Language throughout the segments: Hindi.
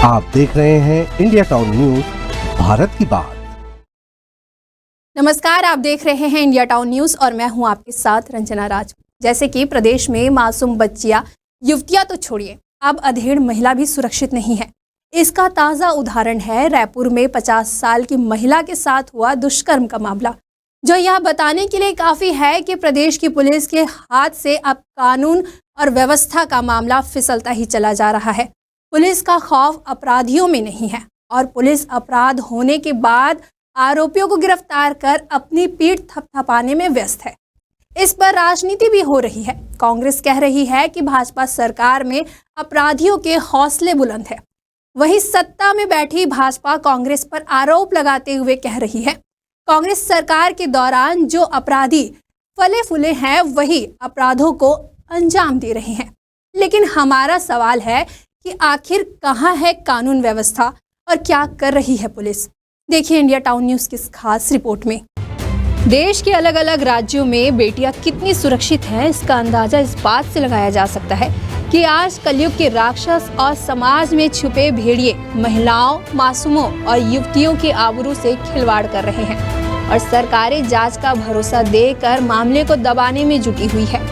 आप देख रहे हैं इंडिया टाउन न्यूज, भारत की बात। नमस्कार, आप देख रहे हैं इंडिया टाउन न्यूज और मैं हूं आपके साथ रंजना राज। जैसे कि प्रदेश में मासूम बच्चियां, युवतियां तो छोड़िए, अब अधेड़ महिला भी सुरक्षित नहीं है। इसका ताज़ा उदाहरण है रायपुर में 50 साल की महिला के साथ हुआ दुष्कर्म का मामला, जो यह बताने के लिए काफ़ी है कि प्रदेश की पुलिस के हाथ से अब कानून और व्यवस्था का मामला फिसलता ही चला जा रहा है। पुलिस का खौफ अपराधियों में नहीं है और पुलिस अपराध होने के बाद आरोपियों को गिरफ्तार कर अपनी पीठ थपथपाने में व्यस्त है। इस पर राजनीति भी हो रही है। कांग्रेस कह रही है कि भाजपा सरकार में अपराधियों के हौसले बुलंद है। वहीं सत्ता में बैठी भाजपा कांग्रेस पर आरोप लगाते हुए कह रही है, कांग्रेस सरकार के दौरान जो अपराधी फले फूले हैं वही अपराधों को अंजाम दे रहे हैं। लेकिन हमारा सवाल है कि आखिर कहां है कानून व्यवस्था और क्या कर रही है पुलिस। देखिए इंडिया टाउन न्यूज की इस खास रिपोर्ट में। देश के अलग अलग राज्यों में बेटियां कितनी सुरक्षित हैं, इसका अंदाजा इस बात से लगाया जा सकता है कि आज कलयुग के राक्षस और समाज में छुपे भेड़िए महिलाओं, मासूमों और युवतियों के आबरू से खिलवाड़ कर रहे हैं और सरकारें जांच का भरोसा देकर मामले को दबाने में जुटी हुई है।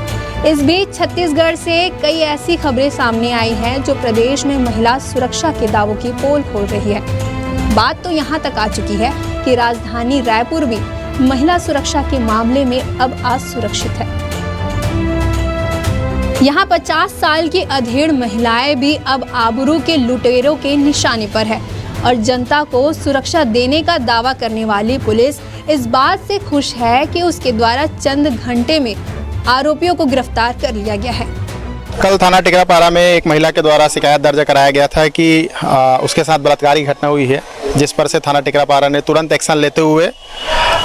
इस बीच छत्तीसगढ़ से कई ऐसी खबरें सामने आई हैं जो प्रदेश में महिला सुरक्षा के दावों की पोल खोल रही है। बात तो यहाँ तक आ चुकी है कि राजधानी रायपुर भी महिला सुरक्षा के मामले में अब असुरक्षित है। यहाँ 50 साल की अधेड़ महिलाएं भी अब आबरू के लुटेरों के निशाने पर है और जनता को सुरक्षा देने का दावा करने वाली पुलिस इस बात से खुश है कि उसके द्वारा चंद घंटे में आरोपियों को गिरफ्तार कर लिया गया है। कल थाना टिकरापारा में एक महिला के द्वारा शिकायत दर्ज कराया गया था कि उसके साथ बलात्कार की घटना हुई है, जिस पर से थाना टिकरापारा ने तुरंत एक्शन लेते हुए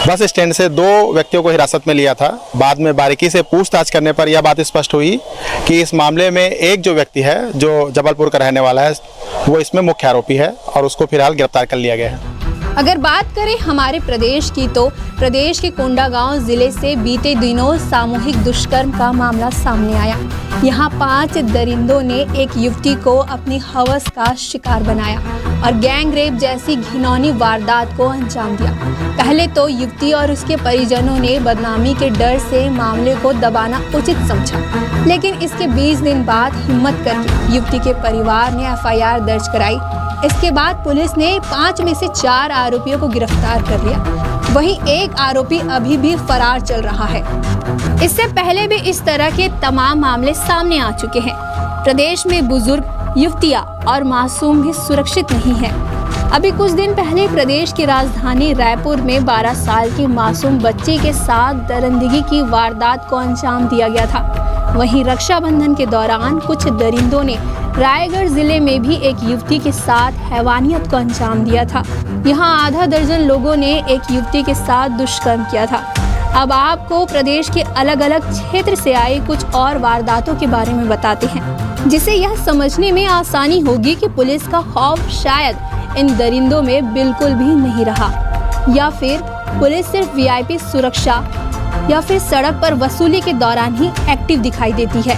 बस स्टैंड से 2 व्यक्तियों को हिरासत में लिया था। बाद में बारीकी से पूछताछ करने पर यह बात स्पष्ट हुई कि इस मामले में एक जो व्यक्ति है जो जबलपुर का रहने वाला है, वो इसमें मुख्य आरोपी है और उसको फिलहाल गिरफ्तार कर लिया गया है। अगर बात करें हमारे प्रदेश की, तो प्रदेश के कोंडागांव जिले से बीते दिनों सामूहिक दुष्कर्म का मामला सामने आया। यहाँ 5 दरिंदों ने एक युवती को अपनी हवस का शिकार बनाया और गैंग रेप जैसी घिनौनी वारदात को अंजाम दिया। पहले तो युवती और उसके परिजनों ने बदनामी के डर से मामले को दबाना उचित समझा, लेकिन इसके 20 दिन बाद हिम्मत करके युवती के परिवार ने FIR दर्ज कराई। इसके बाद पुलिस ने 5 में से 4 आरोपियों को गिरफ्तार कर लिया। वहीं एक आरोपी अभी भी फरार चल रहा है। इससे पहले भी इस तरह के तमाम मामले सामने आ चुके हैं। प्रदेश में बुजुर्ग, युवतियां और मासूम भी सुरक्षित नहीं हैं। अभी कुछ दिन पहले प्रदेश की राजधानी रायपुर में 12 साल की मासूम बच्ची के साथ दरिंदगी की वारदात को अंजाम दिया गया था। वहीं रक्षाबंधन के दौरान कुछ दरिंदों ने रायगढ़ जिले में भी एक युवती के साथ हैवानियत को अंजाम दिया था। यहाँ आधा दर्जन लोगों ने एक युवती के साथ दुष्कर्म किया था। अब आपको प्रदेश के अलग अलग क्षेत्र से आए कुछ और वारदातों के बारे में बताते हैं, जिससे यह समझने में आसानी होगी कि पुलिस का खौफ शायद इन दरिंदों में बिल्कुल भी नहीं रहा, या फिर पुलिस सिर्फ VIP सुरक्षा या फिर सड़क पर वसूली के दौरान ही एक्टिव दिखाई देती है।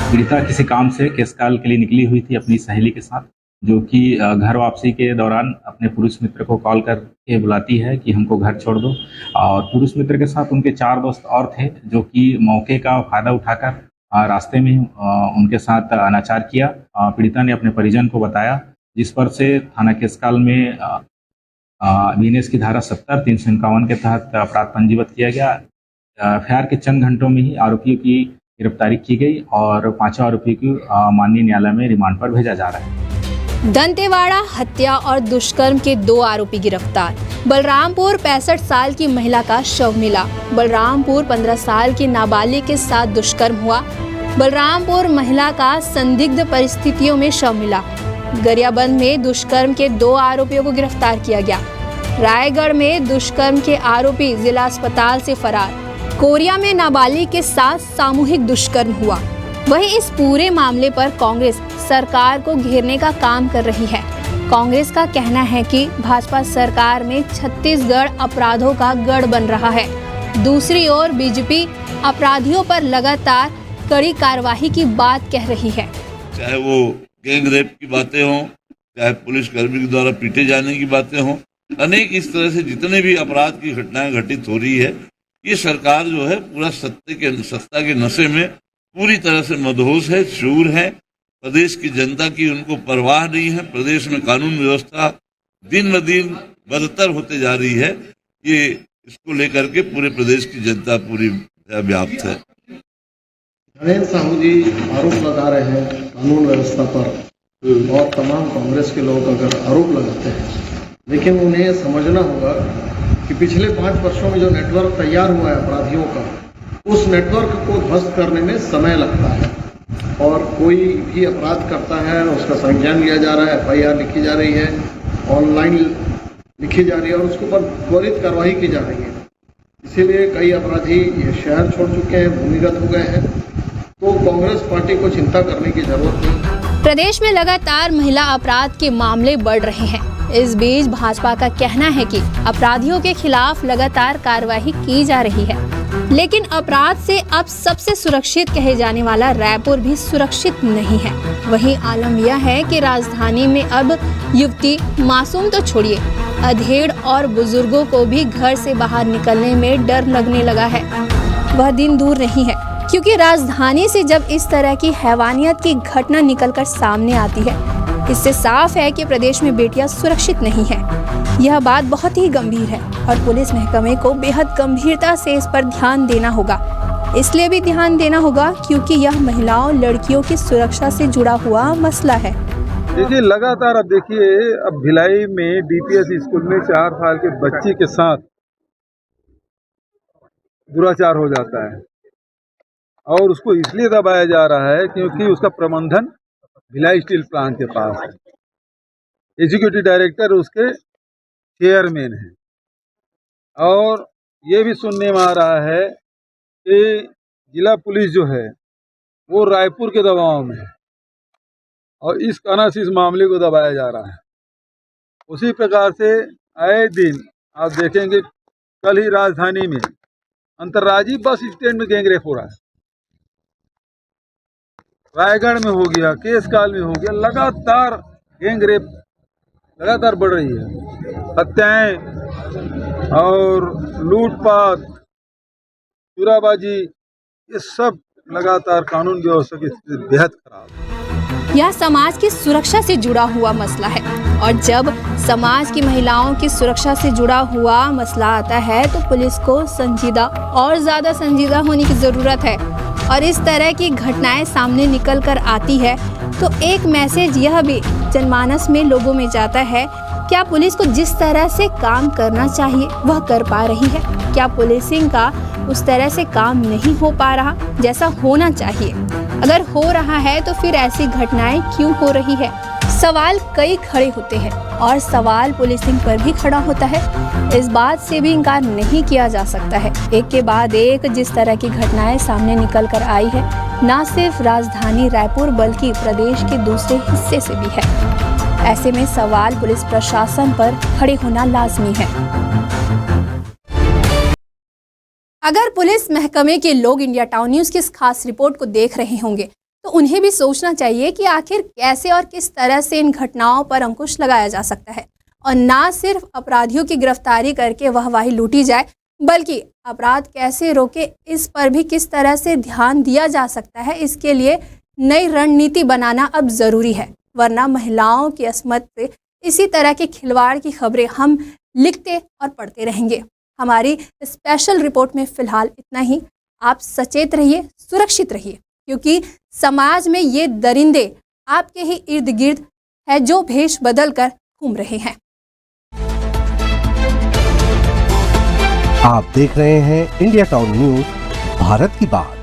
पीड़िता किसी काम से केसकाल के लिए निकली हुई थी अपनी सहेली के साथ, जो कि घर वापसी के दौरान अपने पुरुष मित्र को कॉल करके बुलाती है कि हमको घर छोड़ दो। और पुरुष मित्र के साथ उनके 4 दोस्त और थे, जो कि मौके का फायदा उठाकर रास्ते में उनके साथ अनाचार किया। पीड़िता ने अपने परिजन को बताया, जिस पर से थाना केसकाल में BNS की धारा 70 351 के तहत अपराध पंजीबद्ध किया गया। FIR के चंद घंटों में ही आरोपियों की गिरफ्तारी की गई और 5 आरोपियों को माननीय न्यायालय में रिमांड पर भेजा जा रहा है। दंतेवाड़ा हत्या और दुष्कर्म के 2 आरोपी गिरफ्तार। बलरामपुर 65 साल की महिला का शव मिला। बलरामपुर 15 साल की नाबालिग के साथ दुष्कर्म हुआ। बलरामपुर महिला का संदिग्ध परिस्थितियों में शव मिला। गरियाबंद में दुष्कर्म के 2 आरोपियों को गिरफ्तार किया गया। रायगढ़ में दुष्कर्म के आरोपी जिला अस्पताल से फरार। कोरिया में नाबालिग के साथ सामूहिक दुष्कर्म हुआ। वहीं इस पूरे मामले पर कांग्रेस सरकार को घेरने का काम कर रही है। कांग्रेस का कहना है कि भाजपा सरकार में छत्तीसगढ़ अपराधों का गढ़ बन रहा है। दूसरी ओर बीजेपी अपराधियों पर लगातार कड़ी कार्रवाई की बात कह रही है। चाहे वो गैंग रेप की बातें हों चाहे पुलिसकर्मी के द्वारा पीटे जाने की बातें हों, अनेक इस तरह से जितने भी अपराध की घटनाएं घटित हो रही है, ये सरकार जो है पूरा सत्ता के नशे में पूरी तरह से मदहोश है, चूर है। प्रदेश की जनता की उनको परवाह नहीं है। प्रदेश में कानून व्यवस्था दिन ब दिन बदतर होते जा रही है। ये इसको लेकर के पूरे प्रदेश की जनता पूरी व्याप्त है। नरेंद्र साहू जी आरोप लगा रहे हैं कानून व्यवस्था पर और तमाम कांग्रेस के लोग अगर आरोप लगाते हैं, लेकिन उन्हें समझना होगा कि पिछले 5 वर्षों में जो नेटवर्क तैयार हुआ है अपराधियों का, उस नेटवर्क को ध्वस्त करने में समय लगता है और कोई भी अपराध करता है उसका संज्ञान लिया जा रहा है, FIR लिखी जा रही है, ऑनलाइन लिखी जा रही है और उसके ऊपर त्वरित कार्रवाई की जा रही है। इसीलिए कई अपराधी ये शहर छोड़ चुके हैं, भूमिगत हो गए हैं। तो कांग्रेस पार्टी को चिंता करने की जरूरत नहीं। प्रदेश में लगातार महिला अपराध के मामले बढ़ रहे हैं। इस बीच भाजपा का कहना है कि अपराधियों के खिलाफ लगातार कार्रवाई की जा रही है, लेकिन अपराध से अब सबसे सुरक्षित कहे जाने वाला रायपुर भी सुरक्षित नहीं है। वहीं आलम यह है कि राजधानी में अब युवती, मासूम तो छोड़िए, अधेड़ और बुजुर्गों को भी घर से बाहर निकलने में डर लगने लगा है। वह दिन दूर नहीं है, क्योंकि राजधानी से जब इस तरह की हैवानियत की घटना निकलकर सामने आती है, इससे साफ है कि प्रदेश में बेटियां सुरक्षित नहीं है। यह बात बहुत ही गंभीर है और पुलिस महकमे को बेहद गंभीरता से इस पर ध्यान देना होगा। इसलिए भी ध्यान देना होगा क्योंकि यह महिलाओं, लड़कियों की सुरक्षा से जुड़ा हुआ मसला है। देखिए, लगातार अब देखिए, अब भिलाई में DPS स्कूल में 4 साल के बच्ची के साथ दुराचार हो जाता है और उसको इसलिए दबाया जा रहा है क्योंकि उसका प्रबंधन भिलाई स्टील प्लांट के पास है। एग्जीक्यूटिव डायरेक्टर उसके चेयरमैन है और ये भी सुनने में आ रहा है कि जिला पुलिस जो है वो रायपुर के दबाव में है और इस कारण से इस मामले को दबाया जा रहा है। उसी प्रकार से आए दिन आप देखेंगे, कल ही राजधानी में अंतर्राज्यीय बस स्टैंड में गैंगरेप हो रहा है, रायगढ़ में हो गया, केसकाल में हो गया। लगातार गैंगरेप लगातार बढ़ रही है। हत्याएं और लूटपाट, चोराबाजी, ये सब लगातार कानून व्यवस्था की स्थिति बेहद खराब है। यह समाज की सुरक्षा से जुड़ा हुआ मसला है और जब समाज की महिलाओं की सुरक्षा से जुड़ा हुआ मसला आता है तो पुलिस को संजीदा और ज्यादा संजीदा होने की जरूरत है। और इस तरह की घटनाएं सामने निकल कर आती है तो एक मैसेज यह भी जनमानस में लोगों में जाता है, क्या पुलिस को जिस तरह से काम करना चाहिए वह कर पा रही है? क्या पुलिसिंग का उस तरह से काम नहीं हो पा रहा जैसा होना चाहिए? अगर हो रहा है तो फिर ऐसी घटनाएं क्यों हो रही है? सवाल कई खड़े होते हैं और सवाल पुलिसिंग पर भी खड़ा होता है। इस बात से भी इनकार नहीं किया जा सकता है। एक के बाद एक जिस तरह की घटनाएं सामने निकल कर आई है, न सिर्फ राजधानी रायपुर बल्कि प्रदेश के दूसरे हिस्से से भी है। ऐसे में सवाल पुलिस प्रशासन पर खड़े होना लाजमी है। अगर पुलिस महकमे के लोग इंडिया टाउन न्यूज़ की इस खास रिपोर्ट को देख रहे होंगे तो उन्हें भी सोचना चाहिए कि आखिर कैसे और किस तरह से इन घटनाओं पर अंकुश लगाया जा सकता है और ना सिर्फ अपराधियों की गिरफ्तारी करके वाहवाही लूटी जाए, बल्कि अपराध कैसे रोके इस पर भी किस तरह से ध्यान दिया जा सकता है। इसके लिए नई रणनीति बनाना अब ज़रूरी है, वरना महिलाओं की अस्मत से इसी तरह के खिलवाड़ की खबरें हम लिखते और पढ़ते रहेंगे। हमारी स्पेशल रिपोर्ट में फ़िलहाल इतना ही। आप सचेत रहिए, सुरक्षित रहिए, क्योंकि समाज में ये दरिंदे आपके ही इर्द गिर्द है जो भेष बदल कर घूम रहे हैं। आप देख रहे हैं इंडिया टाउन न्यूज़, भारत की बात।